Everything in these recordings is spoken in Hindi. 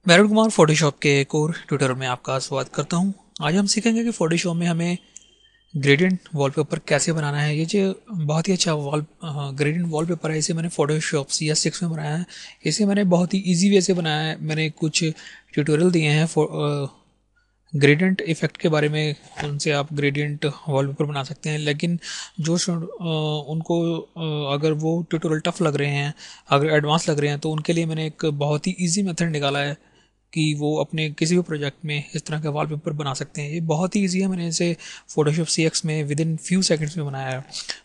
मैं अरुण कुमार फोटोशॉप के एक और ट्यूटोरियल में आपका स्वागत करता हूं। आज हम सीखेंगे कि फोटोशॉप में हमें ग्रेडियंट वॉलपेपर कैसे बनाना है। ये जो बहुत ही अच्छा ग्रेडियंट वॉलपेपर है, इसे मैंने फोटोशॉप CS6 में बनाया है। इसे मैंने बहुत ही इजी वे से बनाया है। मैंने कुछ ट्यूटोरियल दिए हैं ग्रेडियंट इफेक्ट के बारे में, उनसे आप ग्रेडियंट वॉलपेपर बना सकते हैं। लेकिन जो उनको अगर वो ट्यूटोरियल टफ लग रहे हैं, अगर एडवांस लग रहे हैं, तो उनके लिए मैंने एक बहुत ही इजी मेथड निकाला है कि वो अपने किसी भी प्रोजेक्ट में इस तरह का वॉलपेपर बना सकते हैं। ये बहुत ही ईजी है। मैंने इसे फोटोशॉप CX में विद इन फ्यू सेकंड्स में बनाया है।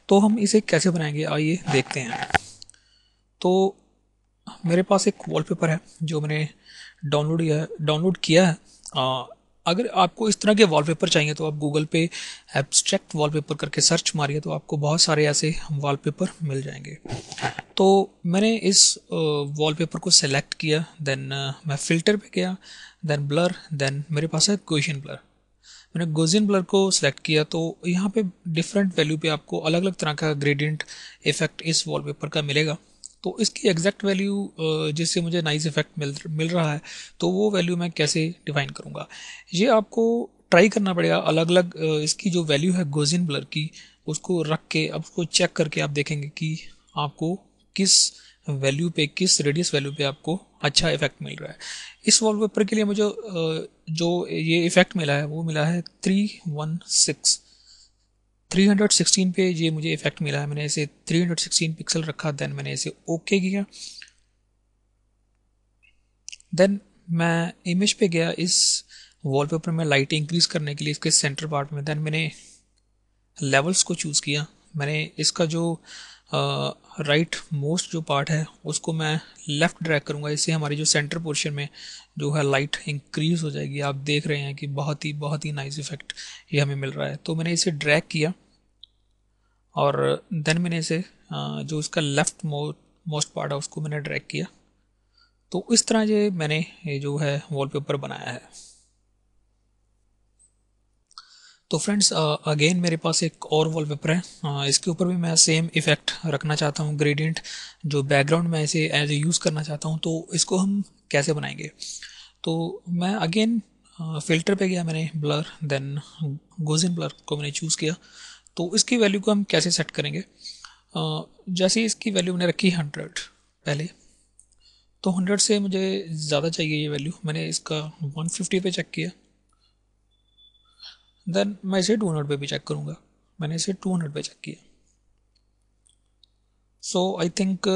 तो हम इसे कैसे बनाएंगे, आइए देखते हैं। तो मेरे पास एक वॉलपेपर है जो मैंने डाउनलोड किया है। अगर आपको इस तरह के वॉलपेपर चाहिए तो आप गूगल पे एब्स्ट्रैक्ट वॉलपेपर करके सर्च मारिए, तो आपको बहुत सारे ऐसे वॉलपेपर मिल जाएंगे। तो मैंने इस वॉलपेपर को सेलेक्ट किया, देन मैं फ़िल्टर पे गया, देन ब्लर, देन मेरे पास है गॉसियन ब्लर। मैंने गॉसियन ब्लर को सिलेक्ट किया, तो यहाँ पे डिफरेंट वैल्यू पे आपको अलग अलग तरह का ग्रेडियंट इफेक्ट इस वॉलपेपर का मिलेगा। तो इसकी एग्जैक्ट वैल्यू जिससे मुझे नाइस इफेक्ट मिल रहा है, तो वो वैल्यू मैं कैसे डिफाइन करूँगा, ये आपको ट्राई करना पड़ेगा। अलग अलग इसकी जो वैल्यू है गॉसियन ब्लर की, उसको रख के अब उसको चेक करके आप देखेंगे कि आपको किस वैल्यू पे, किस रेडियस वैल्यू पे आपको अच्छा इफेक्ट मिल रहा है। इस वॉलपेपर के लिए मुझे जो ये इफेक्ट मिला है वो मिला है 316 पे ये मुझे इफेक्ट मिला है। मैंने इसे 316 पिक्सल रखा, देन मैंने इसे ओके किया। देन मैं इमेज पे गया इस वॉलपेपर में लाइट इंक्रीज करने के लिए इसके सेंटर पार्ट में। देन मैंने लेवल्स को चूज़ किया। मैंने इसका जो राइट मोस्ट जो पार्ट है उसको मैं लेफ़्ट ड्रैग करूँगा। इससे हमारी जो सेंटर पोर्शन में जो है लाइट इंक्रीज हो जाएगी। आप देख रहे हैं कि बहुत ही नाइस इफेक्ट ये हमें मिल रहा है। तो मैंने इसे ड्रैग किया और देन मैंने इसे जो इसका लेफ़्ट मोस्ट पार्ट है उसको मैंने ड्रैग किया। तो इस तरह ये जो है वॉलपेपर बनाया है। तो फ्रेंड्स, अगेन मेरे पास एक और वॉलपेपर है। इसके ऊपर भी मैं सेम इफ़ेक्ट रखना चाहता हूँ, ग्रेडियंट जो बैकग्राउंड में इसे एज ए यूज़ करना चाहता हूँ। तो इसको हम कैसे बनाएंगे? तो मैं अगेन फ़िल्टर पे गया, मैंने ब्लर, देन गॉसियन ब्लर को मैंने चूज़ किया। तो इसकी वैल्यू को हम कैसे सेट करेंगे? जैसे इसकी वैल्यू मैंने रखी 100 पहले, तो 100 से मुझे ज़्यादा चाहिए ये वैल्यू। मैंने इसका 150 पे चेक किया, देन मैं इसे 200 पे भी चेक करूँगा। मैंने इसे 200 पे चेक किया। सो आई थिंक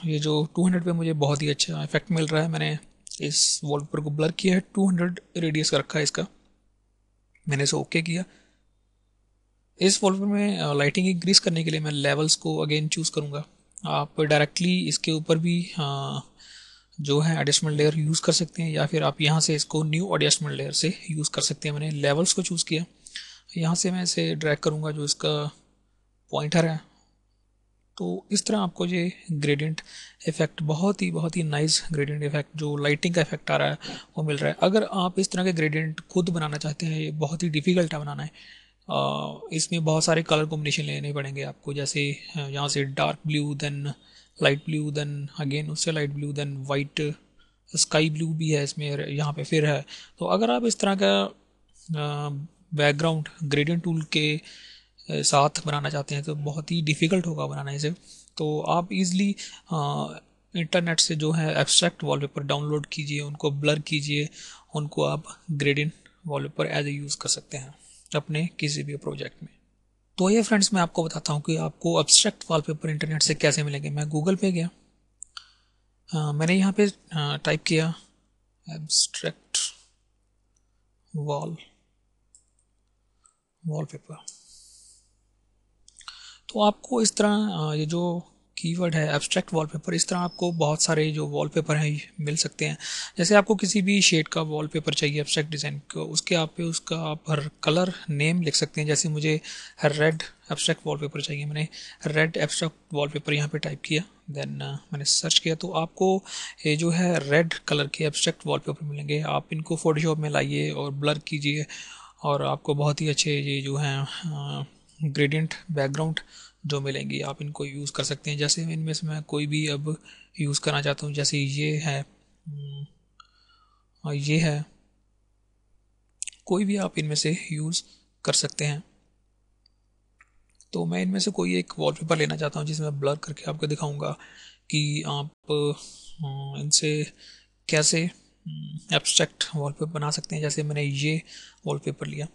ये जो 200 पे मुझे बहुत ही अच्छा इफेक्ट मिल रहा है। मैंने इस वॉलपेपर को ब्लर किया है, 200 रेडियस का रखा है इसका। मैंने इसे ओके किया। इस वॉलपेपर में लाइटिंग इंक्रीज करने के लिए मैं लेवल्स को अगेन चूज़ करूँगा। आप डायरेक्टली इसके ऊपर भी जो है एडिशनल लेयर यूज़ कर सकते हैं, या फिर आप यहाँ से इसको न्यू एडिशनल लेयर से यूज़ कर सकते हैं। मैंने लेवल्स को चूज़ किया। यहाँ से मैं इसे ड्रैग करूँगा, जो इसका पॉइंटर है। तो इस तरह आपको ये ग्रेडियंट इफेक्ट, बहुत ही नाइस ग्रेडियंट इफेक्ट, जो लाइटिंग का इफेक्ट आ रहा है वो मिल रहा है। अगर आप इस तरह के ग्रेडियंट खुद बनाना चाहते हैं, ये बहुत ही डिफ़िकल्ट है बनाना है। इसमें बहुत सारे कलर कॉम्बिनेशन लेने पड़ेंगे आपको, जैसे यहाँ से dark blue, then light blue, then again उससे light blue, then white, sky blue भी है इसमें, यहाँ पे फिर है। तो अगर आप इस तरह का बैकग्राउंड ग्रेडियंट टूल के साथ बनाना चाहते हैं तो बहुत ही डिफ़िकल्ट होगा बनाना इसे। तो आप इजली इंटरनेट से जो है एब्स्ट्रैक्ट वॉलपेपर डाउनलोड कीजिए, उनको ब्लर कीजिए, उनको आप gradient wallpaper as a use कर सकते हैं अपने किसी भी प्रोजेक्ट में। तो ये फ्रेंड्स, मैं आपको बताता हूँ कि आपको एब्स्ट्रैक्ट वॉलपेपर इंटरनेट से कैसे मिलेंगे। मैं गूगल पे गया, मैंने यहाँ पे टाइप किया एब्स्ट्रैक्ट वॉलपेपर। तो आपको इस तरह ये जो कीवर्ड है एब्स्ट्रैक्ट वॉलपेपर, इस तरह आपको बहुत सारे जो वॉलपेपर हैं मिल सकते हैं। जैसे आपको किसी भी शेड का वॉलपेपर चाहिए एब्स्ट्रैक्ट डिज़ाइन को, उसके आप पे उसका आप हर कलर नेम लिख सकते हैं। जैसे मुझे रेड एब्स्ट्रैक्ट वॉलपेपर चाहिए, मैंने रेड एब्स्ट्रैक्ट वॉलपेपर यहाँ पे टाइप किया, देन मैंने सर्च किया। तो आपको ये जो है रेड कलर के एब्स्ट्रैक्ट वॉलपेपर मिलेंगे। आप इनको फोटोशॉप में लाइए और ब्लर कीजिए, और आपको बहुत ही अच्छे ये जो हैं ग्रेडियंट बैकग्राउंड जो मिलेंगी, आप इनको यूज़ कर सकते हैं। जैसे इनमें से मैं कोई भी अब यूज़ करना चाहता हूँ, जैसे ये है और ये है, कोई भी आप इनमें से यूज़ कर सकते हैं। तो मैं इनमें से कोई एक वॉलपेपर लेना चाहता हूँ जिसमें ब्लर करके आपको दिखाऊंगा कि आप इनसे कैसे एब्स्ट्रैक्ट वॉलपेपर बना सकते हैं। जैसे मैंने ये वॉलपेपर लिया,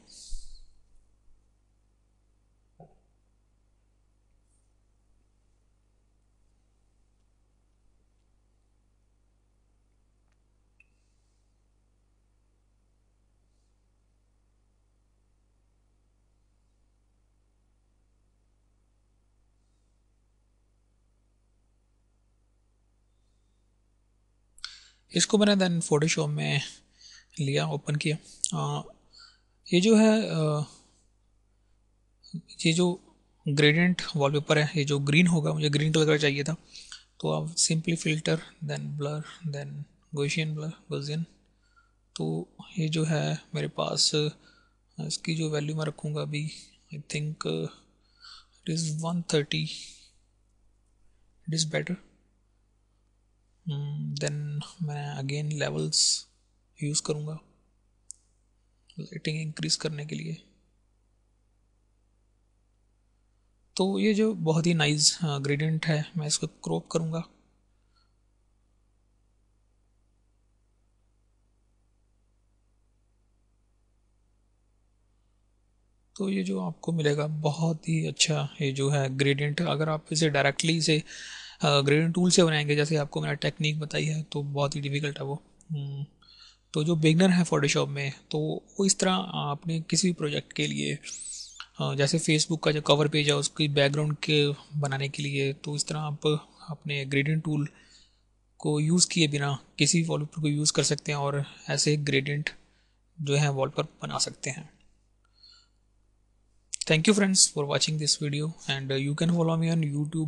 इसको मैंने देन फोटोशॉप में लिया, ओपन किया। ये जो है ये जो ग्रेडियंट वॉलपेपर है, ये जो ग्रीन होगा, मुझे ग्रीन कलर का चाहिए था। तो आप simply filter, then blur, then Gaussian blur, Gaussian. तो ये जो है मेरे पास, इसकी जो वैल्यू मैं रखूँगा अभी, I think it is 130, it is better. Then मैं अगेन लेवल्स यूज़ करूँगा लाइटिंग इंक्रीज करने के लिए। तो ये जो बहुत ही नाइस ग्रेडियंट है, मैं इसको क्रॉप करूँगा। तो ये जो आपको मिलेगा बहुत ही अच्छा, ये जो है ग्रेडियंट, अगर आप इसे डायरेक्टली इसे ग्रेडियंट टूल से बनाएंगे, जैसे आपको मैंने टेक्निक बताई है, तो बहुत ही डिफ़िकल्ट है वो। तो जो बिगनर है फोटोशॉप में, तो वो इस तरह आपने किसी भी प्रोजेक्ट के लिए, जैसे फेसबुक का जो कवर पेज है उसकी बैकग्राउंड के बनाने के लिए, तो इस तरह आप अपने ग्रेडियंट टूल को यूज़ किए बिना किसी वॉलपेपर को यूज़ कर सकते हैं और ऐसे ग्रेडियंट जो है वॉलपेपर बना सकते हैं। Thank you friends for watching this video, and you can follow me on YouTube